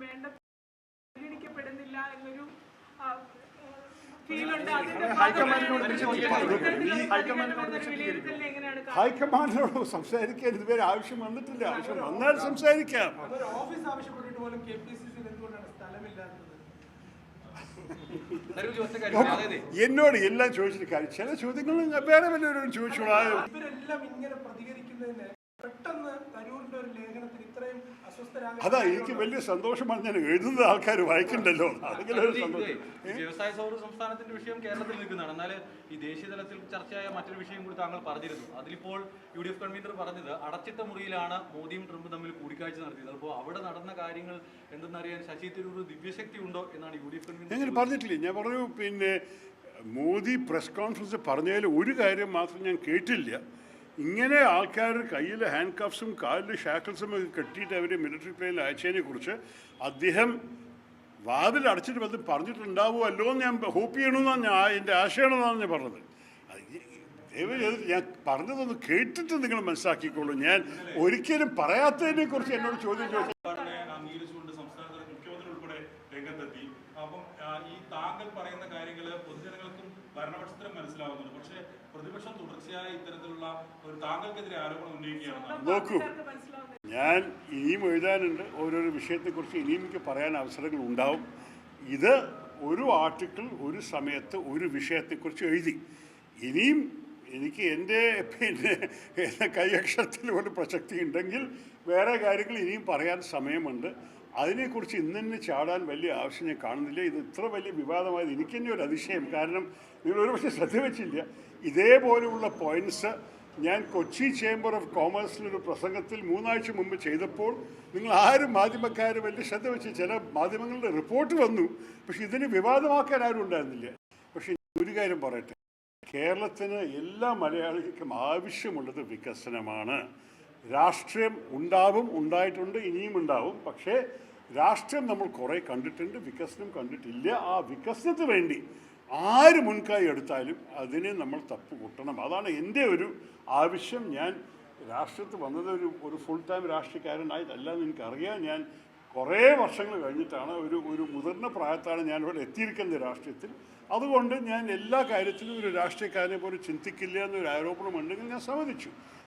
വേണ്ട പരിഗണിക്കപ്പെടുന്നില്ല എന്നൊരു ഫീലുണ്ട്. ഹൈക്കമാൻഡിനോട് സംസാരിക്കാൻ ഇതുവരെ ആവശ്യം വന്നിട്ടില്ല. ആവശ്യം വന്നാൽ സംസാരിക്കാം. എന്നോട് എല്ലാം ചോദിച്ചിട്ട് കാര്യം, ചില ചോദ്യങ്ങൾ വേറെ വല്ലവരോടും ചോദിച്ചോളാം. ഇവരെല്ലാം ഇങ്ങനെ പ്രതികരിക്കുന്നതിന് പെട്ടെന്ന് തരൂരിന്റെ ഒരു ലേഖനത്തിൽ ഇത്രയും അതാ എനിക്ക് വലിയ സന്തോഷമാണ്. ഞാൻ എഴുതുന്ന ആൾക്കാർ വായിക്കണ്ടല്ലോ. വ്യവസായ സൗഹൃദ സംസ്ഥാനത്തിന്റെ വിഷയം കേരളത്തിൽ നിൽക്കുന്നതാണ്. എന്നാൽ ഈ ദേശീയ തലത്തിൽ ചർച്ചയായ മറ്റൊരു വിഷയം കൂടി താങ്കൾ പറഞ്ഞിരുന്നു. അതിലിപ്പോൾ UDF കൺവീനർ പറഞ്ഞത് അടച്ചിട്ട മുറിയിലാണ് മോദിയും ട്രംപും തമ്മിൽ കൂടിക്കാഴ്ച നടത്തിയത്. അപ്പോൾ അവിടെ നടന്ന കാര്യങ്ങൾ എന്തെന്നറിയാൻ ശശി തരൂർ ദിവ്യശക്തി ഉണ്ടോ എന്നാണ് UDF കൺവീനർ. ഞാൻ പറഞ്ഞിട്ടില്ലേ, ഞാൻ പറഞ്ഞു പിന്നെ മോദി പ്രസ് കോൺഫറൻസ് പറഞ്ഞതിൽ ഒരു കാര്യം മാത്രം ഞാൻ കേട്ടില്ല. ഇങ്ങനെ ആൾക്കാർ കയ്യിൽ ഹാൻഡ് കഫ്സും കാലിൽ ഷാക്കിൾസും ഒക്കെ കെട്ടിയിട്ട് അവർ മിലിറ്ററി പ്ലെയിനിൽ അയച്ചതിനെ കുറിച്ച് അദ്ദേഹം വാതിൽ അടച്ചിട്ട് വന്ന് പറഞ്ഞിട്ടുണ്ടാവുമല്ലോ എന്ന് ഞാൻ ഹോപ്പ് ചെയ്യണമെന്നാണ് എൻ്റെ ആശയമാണെന്നാണ് ഞാൻ പറഞ്ഞത്. ഞാൻ പറഞ്ഞതൊന്ന് കേട്ടിട്ട് നിങ്ങൾ മനസ്സിലാക്കിക്കോളൂ. ഞാൻ ഒരിക്കലും പറയാത്തതിനെ കുറിച്ച് എന്നോട് ചോദ്യം ചോദിച്ചു. രംഗത്തെത്തി. അപ്പം ഈ താങ്കൾ പറയുന്ന കാര്യങ്ങൾ പൊതുജനങ്ങൾക്കും ഭരണപക്ഷത്തിനും മനസ്സിലാവുന്നുണ്ട്. പക്ഷേ പ്രതിപക്ഷം തുടർച്ചയായി ഇത്തരത്തിലുള്ള ഒരു താങ്കൾക്കെതിരെ ആരോപണം ഉന്നയിക്കുകയാണ്. നോക്കൂ, ഞാൻ ഇനിയും എഴുതാനുണ്ട്. ഓരോരോ വിഷയത്തെക്കുറിച്ച് ഇനിയും എനിക്ക് പറയാൻ അവസരങ്ങൾ ഉണ്ടാവും. ഇത് ഒരു ആർട്ടിക്കിൾ ഒരു സമയത്ത് ഒരു വിഷയത്തെക്കുറിച്ച് എഴുതി. ഇനിയും എനിക്ക് എൻ്റെ പിന്നെ കൈയക്ഷരത്തിൽ ഒരു പ്രസക്തി ഉണ്ടെങ്കിൽ വേറെ കാര്യങ്ങൾ ഇനിയും പറയാൻ സമയമുണ്ട്. അതിനെക്കുറിച്ച് ഇന്നെ ചാടാൻ വലിയ ആവശ്യം ഞാൻ കാണുന്നില്ല. ഇത് ഇത്ര വലിയ വിവാദമായത് എനിക്ക് തന്നെ ഒരു അതിശയം. കാരണം നിങ്ങൾ ഒരു പക്ഷേ ശ്രദ്ധ വെച്ചില്ല, ഇതേപോലെയുള്ള പോയിൻറ്റ്സ് ഞാൻ കൊച്ചി ചേംബർ ഓഫ് കോമേഴ്സിലൊരു പ്രസംഗത്തിൽ 3 ആഴ്ച മുമ്പ് ചെയ്തപ്പോൾ നിങ്ങൾ ആരും മാധ്യമക്കാർ വലിയ ശ്രദ്ധ വെച്ച് ചില മാധ്യമങ്ങളുടെ റിപ്പോർട്ട് വന്നു. പക്ഷെ ഇതിന് വിവാദമാക്കാൻ ആരും ഉണ്ടായിരുന്നില്ല. പക്ഷെ ഒരു കാര്യം പറയട്ടെ, കേരളത്തിന് എല്ലാ മലയാളികൾക്കും ആവശ്യമുള്ളത് വികസനമാണ്. രാഷ്ട്രീയം ഉണ്ടാവും, ഉണ്ടായിട്ടുണ്ട്, ഇനിയും ഉണ്ടാവും. പക്ഷേ രാഷ്ട്രീയം നമ്മൾ കുറേ കണ്ടിട്ടുണ്ട്, വികസനം കണ്ടിട്ടില്ല. ആ വികസനത്തിന് വേണ്ടി ആര് മുൻകൈ എടുത്താലും അതിനെ നമ്മൾ തപ്പ് കൂട്ടണം. അതാണ് എൻ്റെ ഒരു ആവശ്യം. ഞാൻ രാഷ്ട്രീയത്തിൽ വന്നത് ഒരു ഫുൾ ടൈം രാഷ്ട്രീയക്കാരനായിട്ടല്ലെന്ന് എനിക്കറിയാം. ഞാൻ കുറേ വർഷങ്ങൾ കഴിഞ്ഞിട്ടാണ്, ഒരു മുതിർന്ന പ്രായത്താണ് ഞാൻ ഇവിടെ എത്തിയിരിക്കുന്നത് രാഷ്ട്രീയത്തിൽ. അതുകൊണ്ട് ഞാൻ എല്ലാ കാര്യത്തിലും ഒരു രാഷ്ട്രീയക്കാരനെ പോലെ ചിന്തിക്കില്ല എന്നൊരു ആരോപണം ഉണ്ടെങ്കിൽ ഞാൻ സമ്മതിച്ചു.